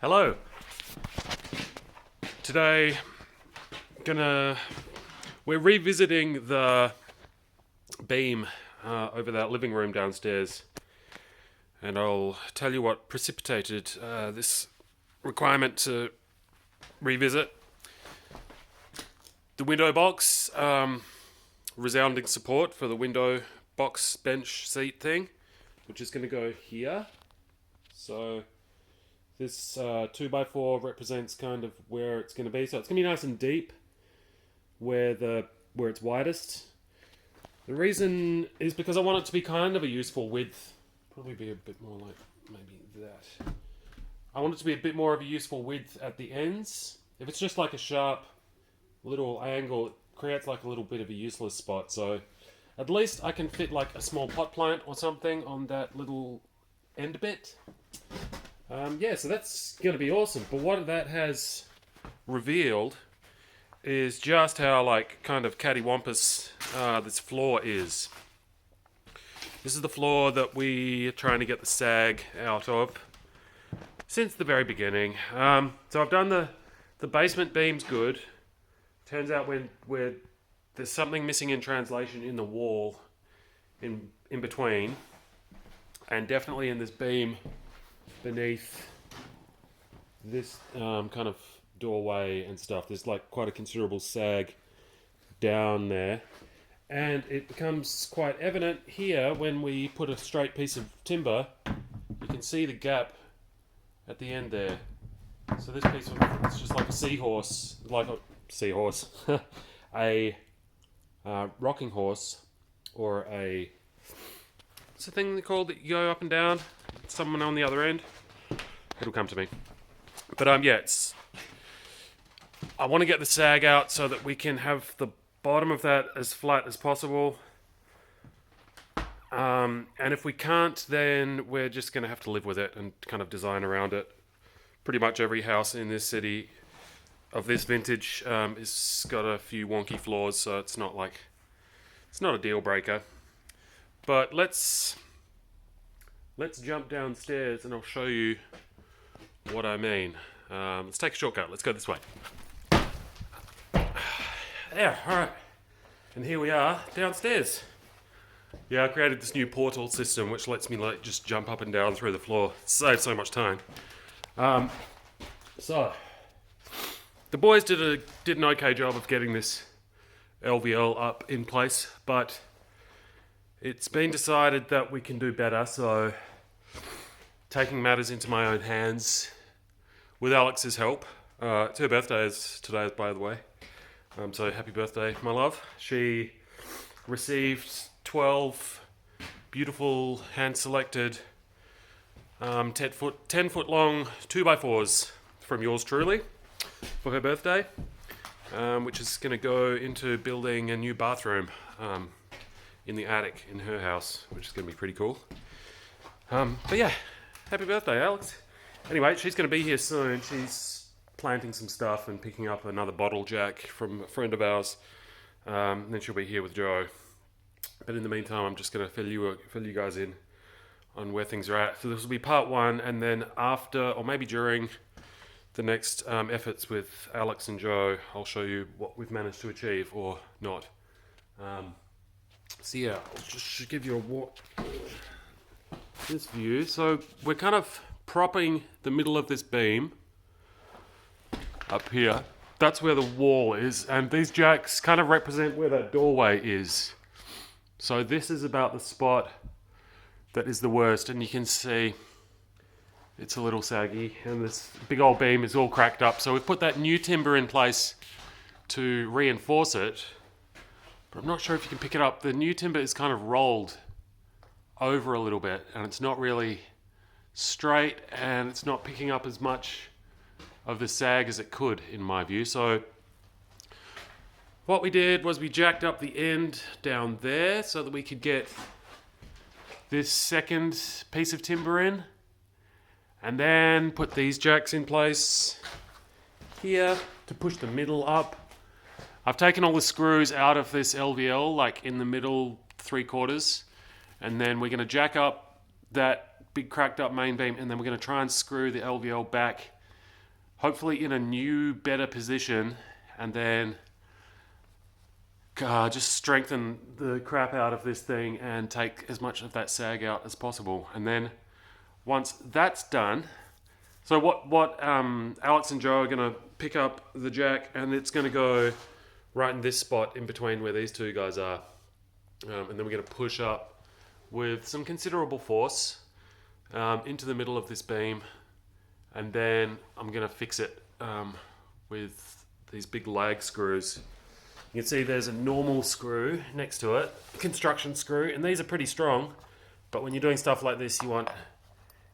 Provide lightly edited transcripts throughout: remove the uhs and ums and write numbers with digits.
Hello. Today, we're revisiting the beam over that living room downstairs, and I'll tell you what precipitated this requirement to revisit. The window box, resounding support for the window box bench seat thing, which is going to go here. So this 2x4 represents kind of where it's going to be. So it's going to be nice and deep where it's widest. The reason is because I want it to be kind of a useful width. Probably be a bit more like maybe that. I want it to be a bit more of a useful width at the ends. If it's just like a sharp little angle, it creates like a little bit of a useless spot. So at least I can fit like a small pot plant or something on that little end bit. So that's going to be awesome. But what that has revealed is just how like kind of cattywampus this floor is. This is the floor that we are trying to get the sag out of since the very beginning. So I've done the basement beams good. Turns out when there's something missing in translation in the wall in between, and definitely in this beam beneath this kind of doorway and stuff. There's like quite a considerable sag down there, and it becomes quite evident here when we put a straight piece of timber. You can see the gap at the end there. So this piece of it's just like a seahorse, a rocking horse, or what's the thing called that you go up and down? Someone on the other end. It'll come to me. But I want to get the sag out so that we can have the bottom of that as flat as possible. And if we can't, then we're just going to have to live with it and kind of design around it. Pretty much every house in this city of this vintage is got a few wonky floors, so it's not a deal breaker. But let's jump downstairs and I'll show you what I mean. Let's take a shortcut. Let's go this way. Yeah, alright. And here we are downstairs. Yeah, I created this new portal system which lets me just jump up and down through the floor. It saves so much time. So the boys did an okay job of getting this LVL up in place, but it's been decided that we can do better, so taking matters into my own hands with Alex's help. It's her birthday today, by the way. So happy birthday, my love. She received 12 beautiful hand-selected 10 foot long 2x4s from yours truly for her birthday, which is going to go into building a new bathroom in the attic in her house, which is going to be pretty cool. But yeah, happy birthday, Alex. Anyway, she's going to be here soon. She's planting some stuff and picking up another bottle jack from a friend of ours. And then she'll be here with Joe. But in the meantime, I'm just going to fill you guys in on where things are at. So this will be part one, and then after, or maybe during the next efforts with Alex and Joe, I'll show you what we've managed to achieve or not. So yeah, I'll just give you this view. So we're kind of propping the middle of this beam up here. That's where the wall is, and these jacks kind of represent where that doorway is. So this is about the spot that is the worst, and you can see it's a little saggy, and this big old beam is all cracked up. So we've put that new timber in place to reinforce it, but I'm not sure if you can pick it up. The new timber is kind of rolled over a little bit, and it's not really straight, and it's not picking up as much of the sag as it could, in my view. So what we did was we jacked up the end down there so that we could get this second piece of timber in, and then put these jacks in place here to push the middle up. I've taken all the screws out of this LVL, like in the middle 3/4, and then we're going to jack up that big cracked up main beam, and then we're going to try and screw the LVL back hopefully in a new, better position, and then just strengthen the crap out of this thing and take as much of that sag out as possible. And then once that's done, so what Alex and Joe are going to pick up the jack, and it's going to go right in this spot in between where these two guys are. And then we're going to push up with some considerable force into the middle of this beam, and then I'm going to fix it with these big lag screws. You can see there's a normal screw next to it, construction screw, and these are pretty strong, but when you're doing stuff like this, you want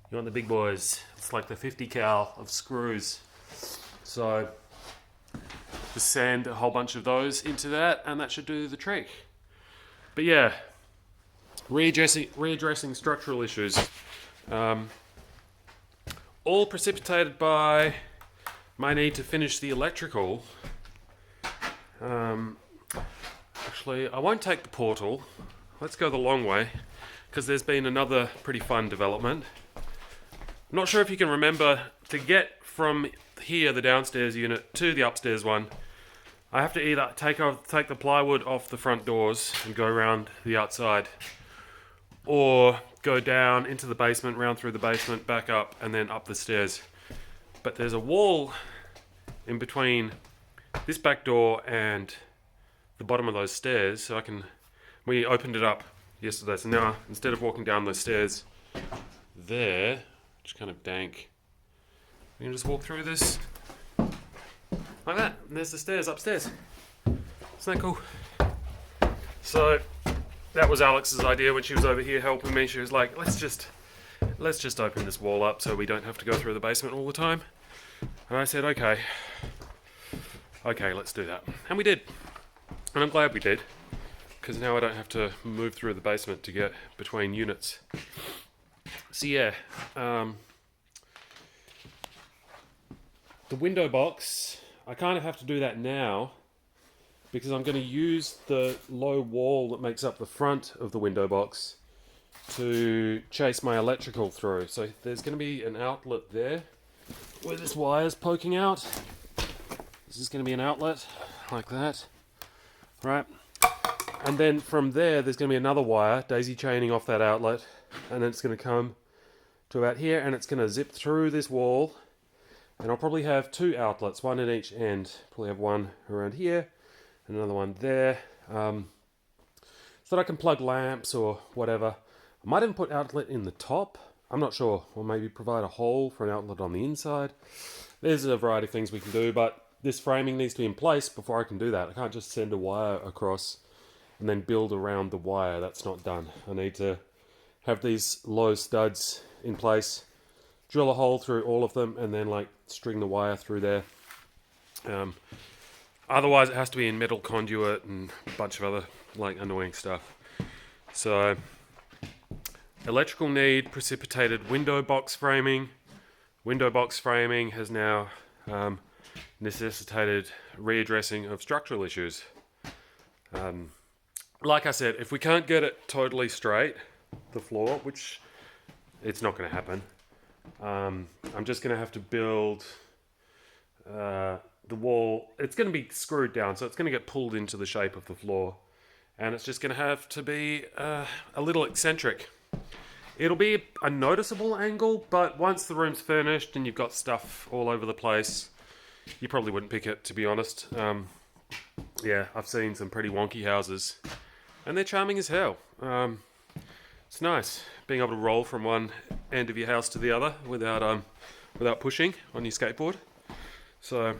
the big boys. It's like the 50 cal of screws. So just sand a whole bunch of those into that, and that should do the trick. But yeah, readdressing structural issues. All precipitated by my need to finish the electrical. Actually, I won't take the portal. Let's go the long way, because there's been another pretty fun development. I'm not sure if you can remember, to get from here, the downstairs unit, to the upstairs one, I have to either take the plywood off the front doors and go around the outside, or go down into the basement, round through the basement, back up, and then up the stairs. But there's a wall in between this back door and the bottom of those stairs, so we opened it up yesterday, so now instead of walking down those stairs there, which is kind of dank, we can just walk through this like that, and there's the stairs upstairs. Isn't that cool? So that was Alex's idea when she was over here helping me. She was like, let's just open this wall up so we don't have to go through the basement all the time. And I said, okay, let's do that. And we did. And I'm glad we did, because now I don't have to move through the basement to get between units. So yeah, the window box, I kind of have to do that now, because I'm going to use the low wall that makes up the front of the window box to chase my electrical through. So there's going to be an outlet there where this wire's poking out. This is going to be an outlet like that, right? And then from there's going to be another wire daisy chaining off that outlet, and then it's going to come to about here, and it's going to zip through this wall. And I'll probably have two outlets, one at each end. Probably have one around here and another one there, so that I can plug lamps or whatever. I might even put outlet in the top, I'm not sure, or maybe provide a hole for an outlet on the inside. There's a variety of things we can do, but this framing needs to be in place before I can do that. I can't just send a wire across and then build around the wire. That's not done. I need to have these low studs in place, drill a hole through all of them, and then string the wire through there. Otherwise it has to be in metal conduit and a bunch of other annoying stuff. So electrical need precipitated window box framing. Window box framing has now necessitated readdressing of structural issues. Like I said, if we can't get it totally straight, the floor, which it's not going to happen, I'm just going to have to build the wall. It's going to be screwed down, so it's going to get pulled into the shape of the floor, and it's just going to have to be a little eccentric. It'll be a noticeable angle, but once the room's furnished and you've got stuff all over the place, you probably wouldn't pick it, to be honest. Yeah, I've seen some pretty wonky houses, and they're charming as hell. It's nice being able to roll from one end of your house to the other without pushing on your skateboard. So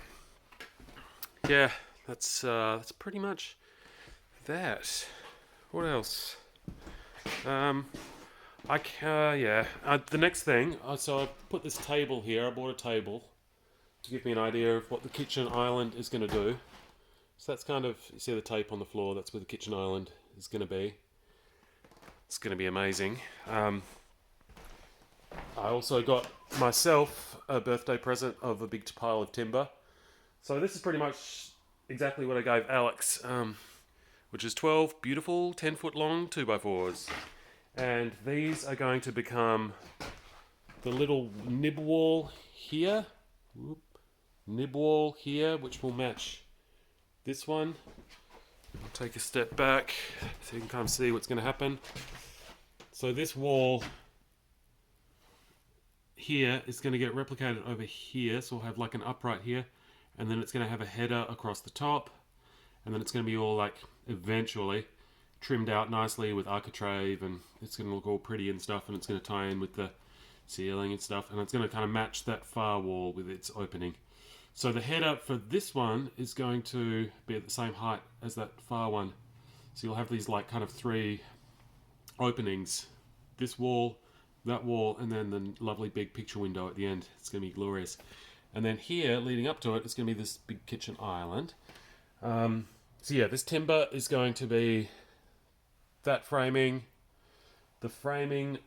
yeah, that's pretty much that. What else? The next thing, so I put this table here. I bought a table to give me an idea of what the kitchen island is going to do. So that's kind of, you see the tape on the floor, that's where the kitchen island is going to be. It's going to be amazing. I also got myself a birthday present of a big pile of timber. So this is pretty much exactly what I gave Alex, which is 12 beautiful 10-foot long 2x4s. And these are going to become the little nib wall here. Whoop. nib wall here, which will match this one. I'll take a step back so you can kind of see what's going to happen. So this wall here is going to get replicated over here, so we'll have like an upright here, and then it's going to have a header across the top, and then it's going to be all like eventually trimmed out nicely with architrave, and it's going to look all pretty and stuff, and it's going to tie in with the ceiling and stuff, and it's going to kind of match that far wall with its opening. So the header for this one is going to be at the same height as that far one. So you'll have these like kind of three openings. This wall, that wall, and then the lovely big picture window at the end. It's going to be glorious. And then here, leading up to it, it's going to be this big kitchen island. So yeah, this timber is going to be that framing. The framing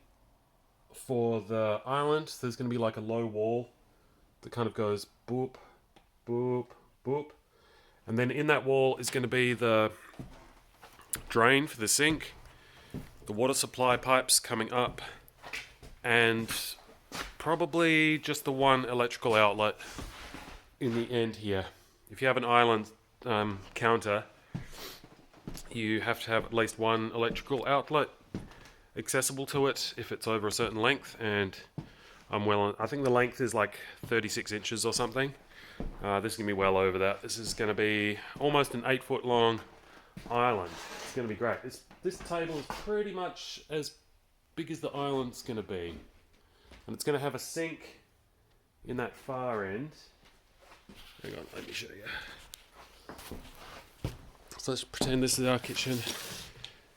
for the island, so there's going to be like a low wall that kind of goes boop, boop, boop. And then in that wall is going to be the drain for the sink, the water supply pipes coming up, and probably just the one electrical outlet in the end here. If you have an island counter, you have to have at least one electrical outlet accessible to it if it's over a certain length, and I think the length is like 36 inches or something. This is going to be well over that. This is going to be almost an 8-foot long island. It's going to be great. This table is pretty much as big as the island's going to be. And it's going to have a sink in that far end. Hang on, let me show you. So let's pretend this is our kitchen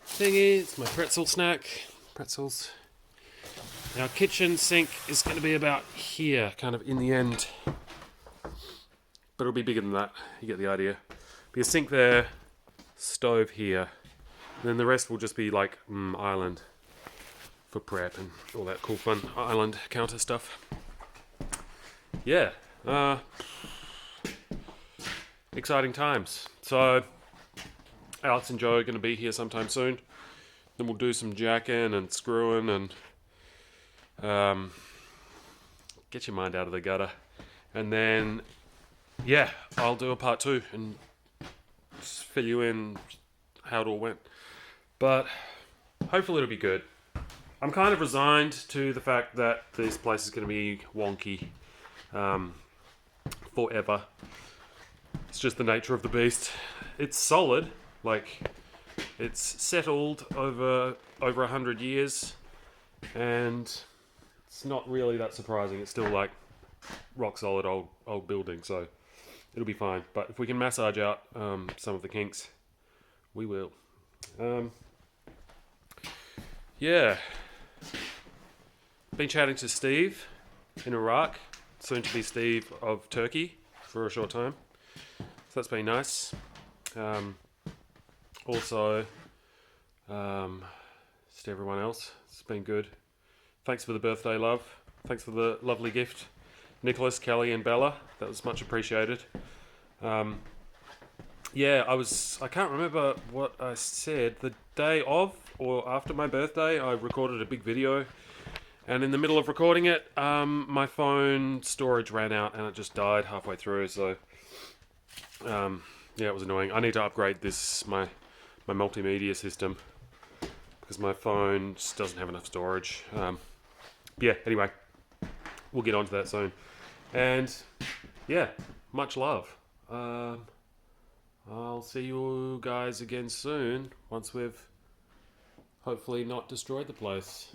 thingy. It's my pretzel snack. Pretzels. Our kitchen sink is going to be about here, kind of in the end. But it'll be bigger than that. You get the idea. Be a sink there, stove here. And then the rest will just be like island for prep and all that cool fun island counter stuff. Yeah. Exciting times. So Alex and Joe are going to be here sometime soon. Then we'll do some jacking and screwing and get your mind out of the gutter. And then, yeah, I'll do a part 2 and fill you in how it all went. But hopefully it'll be good. I'm kind of resigned to the fact that this place is going to be wonky forever. It's just the nature of the beast. It's solid, like it's settled over 100 years, and it's not really that surprising. It's still like rock solid old building, so it'll be fine. But if we can massage out some of the kinks, we will. Yeah. Been chatting to Steve in Iraq, soon to be Steve of Turkey, for a short time. So that's been nice. Also, just everyone else, it's been good. Thanks for the birthday love. Thanks for the lovely gift, Nicholas, Kelly, and Bella. That was much appreciated. Yeah, I can't remember what I said. The day of or after my birthday, I recorded a big video. And in the middle of recording it, my phone storage ran out and it just died halfway through. So, yeah, it was annoying. I need to upgrade my multimedia system because my phone just doesn't have enough storage. Yeah, anyway, we'll get onto that soon. And yeah, much love. I'll see you guys again soon once we've hopefully not destroyed the place.